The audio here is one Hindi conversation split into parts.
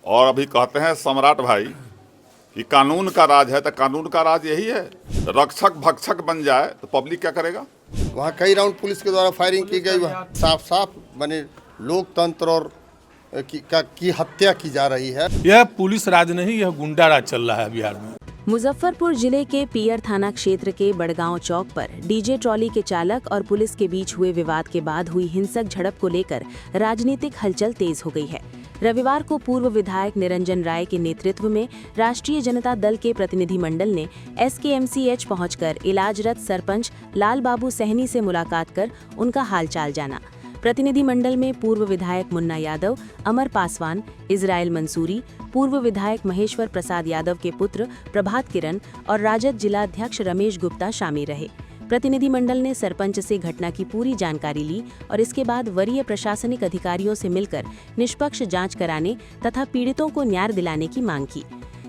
और अभी कहते हैं सम्राट भाई कि कानून का राज है, तो कानून का राज यही है। रक्षक भक्षक बन जाए तो पब्लिक क्या करेगा। वहाँ कई राउंड पुलिस के द्वारा फायरिंग की गई। वहाँ साफ साफ माने लोकतंत्र और की हत्या की जा रही है। यह पुलिस राज नहीं, यह गुंडा राज चल रहा है बिहार में। मुजफ्फरपुर जिले के पियर थाना क्षेत्र के बड़गांव चौक पर डीजे ट्रॉली के चालक और पुलिस के बीच हुए विवाद के बाद हुई हिंसक झड़प को लेकर राजनीतिक हलचल तेज हो गई है। रविवार को पूर्व विधायक निरंजन राय के नेतृत्व में राष्ट्रीय जनता दल के प्रतिनिधिमंडल ने SKMCH पहुंचकर इलाजरत सरपंच लाल बाबू सहनी से मुलाकात कर उनका हालचाल जाना। प्रतिनिधिमंडल में पूर्व विधायक मुन्ना यादव, अमर पासवान, इजराइल मंसूरी, पूर्व विधायक महेश्वर प्रसाद यादव के पुत्र प्रभात किरण और राजद जिलाध्यक्ष रमेश गुप्ता शामिल रहे। प्रतिनिधिमंडल ने सरपंच से घटना की पूरी जानकारी ली और इसके बाद वरीय प्रशासनिक अधिकारियों से मिलकर निष्पक्ष जांच कराने तथा पीड़ितों को न्याय दिलाने की मांग की।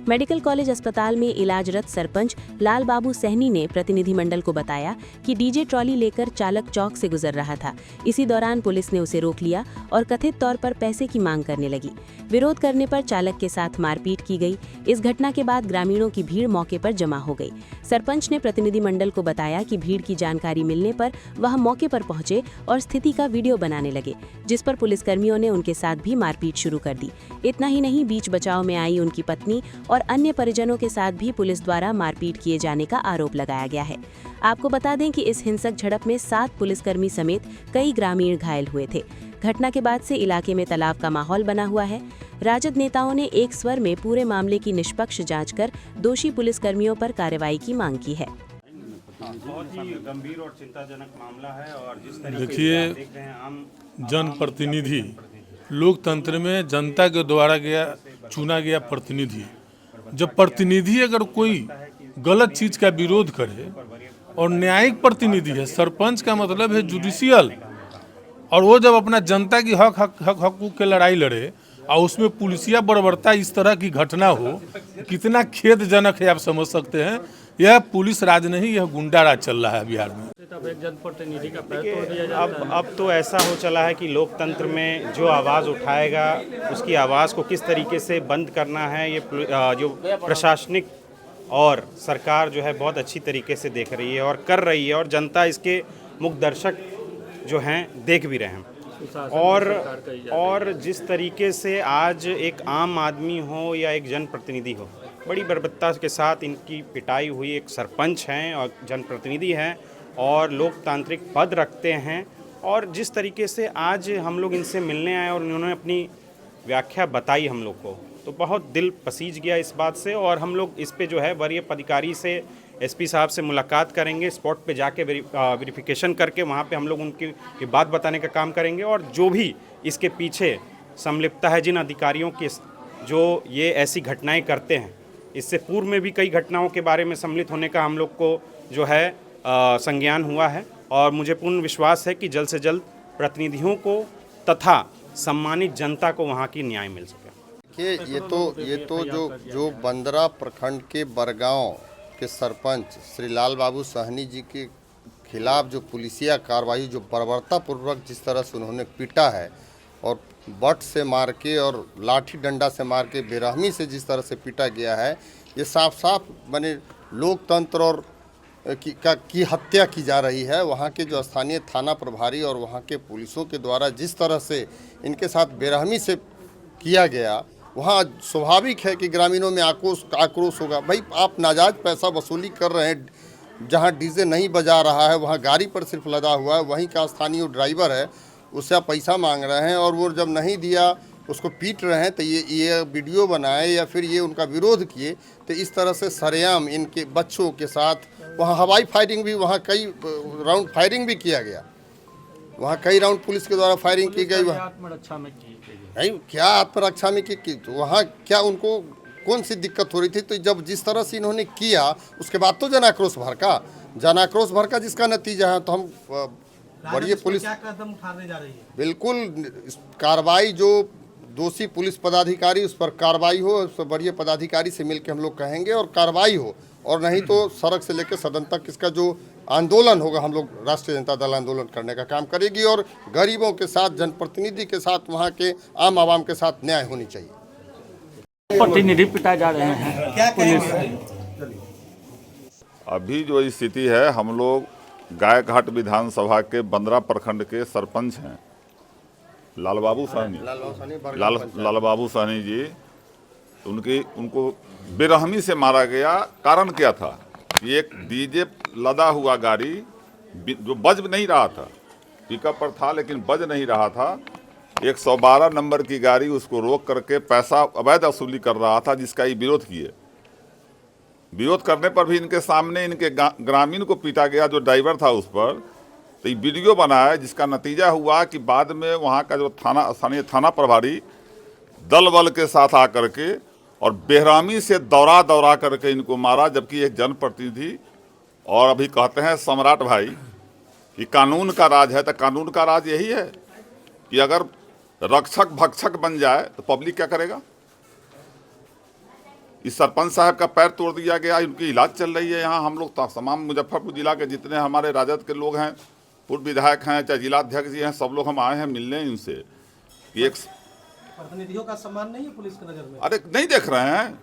मेडिकल कॉलेज अस्पताल में इलाजरत सरपंच लाल बाबू सहनी ने प्रतिनिधिमंडल को बताया कि डीजे ट्रॉली लेकर चालक चौक से गुजर रहा था। इसी दौरान पुलिस ने उसे रोक लिया और कथित तौर पर पैसे की मांग करने लगी। विरोध करने पर चालक के साथ मारपीट की गई। इस घटना के बाद ग्रामीणों की भीड़ मौके पर जमा हो गई। सरपंच ने प्रतिनिधिमंडल को बताया कि भीड़ की जानकारी मिलने पर वह मौके पर पहुंचे और स्थिति का वीडियो बनाने लगे, जिस पर पुलिसकर्मियों ने उनके साथ भी मारपीट शुरू कर दी। इतना ही नहीं, बीच बचाव में आई उनकी पत्नी और अन्य परिजनों के साथ भी पुलिस द्वारा मारपीट किए जाने का आरोप लगाया गया है। आपको बता दें कि इस हिंसक झड़प में 7 पुलिसकर्मी समेत कई ग्रामीण घायल हुए थे। घटना के बाद से इलाके में तनाव का माहौल बना हुआ है। राजद नेताओं ने एक स्वर में पूरे मामले की निष्पक्ष जांच कर दोषी पुलिसकर्मियों पर कार्रवाई की मांग की है। बहुत ही गंभीर और चिंताजनक मामला है। और जिस तरीके देखिए, देख रहे हैं आम जनप्रतिनिधि लोकतंत्र में जनता के द्वारा चुना गया प्रतिनिधि, जब प्रतिनिधि अगर कोई गलत चीज का विरोध करे और न्यायिक प्रतिनिधि है, सरपंच का मतलब है जुडिशियल, और वो जब अपना जनता की हक के लड़ाई लड़े और उसमें पुलिसिया बर्बरता इस तरह की घटना हो, कितना खेदजनक है आप समझ सकते हैं। यह पुलिस राज नहीं, यह गुंडा राज चल रहा है बिहार में। अब तो ऐसा हो चला है कि लोकतंत्र में जो आवाज़ उठाएगा उसकी आवाज़ को किस तरीके से बंद करना है, ये जो प्रशासनिक और सरकार जो है बहुत अच्छी तरीके से देख रही है और कर रही है, और जनता इसके मुख्य दर्शक जो हैं देख भी रहे हैं। और जिस तरीके से आज एक आम आदमी हो या एक जनप्रतिनिधि हो, बड़ी बर्बरता के साथ इनकी पिटाई हुई। एक सरपंच हैं और जनप्रतिनिधि हैं और लोकतांत्रिक पद रखते हैं, और जिस तरीके से आज हम लोग इनसे मिलने आए और उन्होंने अपनी व्याख्या बताई हम लोग को, तो बहुत दिल पसीज गया इस बात से। और हम लोग इस पे जो है वरीय अधिकारी से, SP साहब से मुलाकात करेंगे, स्पॉट पे जाके वेरिफिकेशन करके वहाँ पे हम लोग उनकी ये बात बताने का काम करेंगे। और जो भी इसके पीछे संलिप्तता है, जिन अधिकारियों के जो ये ऐसी घटनाएं करते हैं, इससे पूर्व में भी कई घटनाओं के बारे में सम्मिलित होने का हम लोग को जो है संज्ञान हुआ है। और मुझे पूर्ण विश्वास है कि जल्द से जल्द प्रतिनिधियों को तथा सम्मानित जनता को वहाँ की न्याय मिल सके। ये तो जो बंदरा प्रखंड के बड़गांव के सरपंच श्री लाल बाबू सहनी जी के खिलाफ जो पुलिसिया कार्रवाई, जो बर्बरतापूर्वक जिस तरह से उन्होंने पीटा है और बट से मार के और लाठी डंडा से मार के बेरहमी से जिस तरह से पीटा गया है, ये साफ साफ माने लोकतंत्र और की हत्या की जा रही है। वहाँ के जो स्थानीय थाना प्रभारी और वहाँ के पुलिसों के द्वारा जिस तरह से इनके साथ बेरहमी से किया गया, वहाँ स्वाभाविक है कि ग्रामीणों में आक्रोश होगा। भाई, आप नाजायज पैसा वसूली कर रहे हैं, जहाँ डीजे नहीं बजा रहा है, वहाँ गाड़ी पर सिर्फ लदा हुआ है, वहीं का स्थानीय ड्राइवर है, उससे आप पैसा मांग रहे हैं और वो जब नहीं दिया उसको पीट रहे हैं। तो ये वीडियो बनाए या फिर ये उनका विरोध किए, तो इस तरह से सरेआम इनके बच्चों के साथ वहाँ हवाई फायरिंग भी, वहाँ कई राउंड फायरिंग भी किया गया। वहाँ कई राउंड पुलिस के द्वारा फायरिंग की गई। आत्मरक्षा में नहीं, क्या आत्मरक्षा में की तो वहाँ क्या उनको कौन सी दिक्कत हो रही थी? तो जब जिस तरह से इन्होंने किया उसके बाद तो जनाक्रोश भड़का जिसका नतीजा है। तो हम वरीय पुलिस क्या कदम उठाने जा रही है? बिल्कुल कार्रवाई, जो दोषी पुलिस पदाधिकारी उस पर कार्रवाई हो, उस पर वरीय पदाधिकारी से मिलकर हम लोग कहेंगे और कार्रवाई हो, और नहीं तो सड़क से लेकर सदन तक इसका जो आंदोलन होगा, हम लोग राष्ट्रीय जनता दल आंदोलन करने का काम करेगी। और गरीबों के साथ, जनप्रतिनिधि के साथ, वहाँ के आम आवाम के साथ न्याय होनी चाहिए। प्रतिनिधि पिटाए जा रहे हैं। क्या कहेंगे? अभी जो स्थिति है, हम लोग गायघाट विधानसभा के बंदरा प्रखंड के सरपंच हैं लालबाबू साहनी लालबाबू साहनी जी। उनको बेरहमी से मारा गया। कारण क्या था कि एक डीजे लदा हुआ गाड़ी जो बज नहीं रहा था, पिकअप पर था लेकिन बज नहीं रहा था, 112 नंबर की गाड़ी उसको रोक करके पैसा अवैध वसूली कर रहा था, जिसका ये विरोध किए। विरोध करने पर भी इनके सामने इनके ग्रामीण को पीटा गया जो ड्राइवर था उस पर। तो ये वीडियो बना है, जिसका नतीजा हुआ कि बाद में वहाँ का जो स्थानीय थाना प्रभारी दल बल के साथ आकर के और बेरहमी से दौड़ा करके इनको मारा, जबकि एक जनप्रतिनिधि और अभी कहते हैं सम्राट भाई कि कानून का राज है। तो कानून का राज यही है कि अगर रक्षक भक्षक बन जाए तो पब्लिक क्या करेगा। इस सरपंच साहब का पैर तोड़ दिया गया, उनकी इलाज चल रही है। यहाँ हम लोग तमाम मुजफ्फरपुर जिला के जितने हमारे राजद के लोग हैं, पूर्व विधायक हैं, चाहे जिलाध्यक्ष जी हैं, सब लोग हम आए हैं मिलने इनसे कि एक प्रतिनिधियों का सम्मान नहीं है पुलिस की नजर में। अरे नहीं देख रहे हैं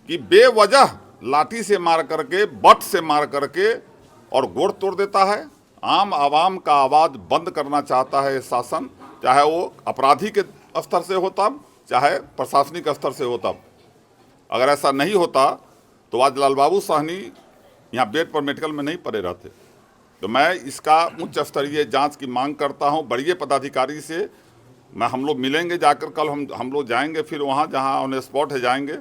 कि बेवजह लाठी से मार करके, बट से मार करके और गोड़ तोड़ देता है। आम आवाम का आवाज़ बंद करना चाहता है शासन, चाहे वो अपराधी के स्तर से हो तब, चाहे प्रशासनिक स्तर से हो तब। अगर ऐसा नहीं होता तो आज लालबाबू साहनी यहाँ बेड पर मेडिकल में नहीं पड़े रहते। तो मैं इसका उच्च स्तरीय जांच की मांग करता हूँ। बड़े पदाधिकारी से हम लोग मिलेंगे, जाकर कल हम लोग जाएंगे, फिर वहाँ जहाँ ऑन स्पॉट है जाएंगे,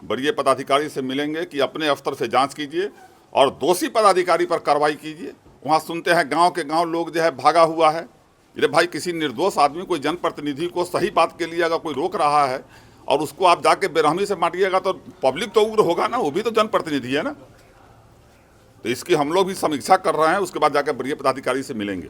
बड़े पदाधिकारी से मिलेंगे कि अपने स्तर से जांच कीजिए और दोषी पदाधिकारी पर कार्रवाई कीजिए। वहाँ सुनते हैं गांव के गांव लोग जो है भागा हुआ है। अरे भाई, किसी निर्दोष आदमी, कोई जनप्रतिनिधि को सही बात के लिए अगर कोई रोक रहा है और उसको आप जाके बेरहमी से मारिएगा तो पब्लिक तो उग्र होगा ना, वो भी तो जनप्रतिनिधि है ना। तो इसकी हम लोग भी समीक्षा कर रहे हैं, उसके बाद जाकर बड़े पदाधिकारी से मिलेंगे।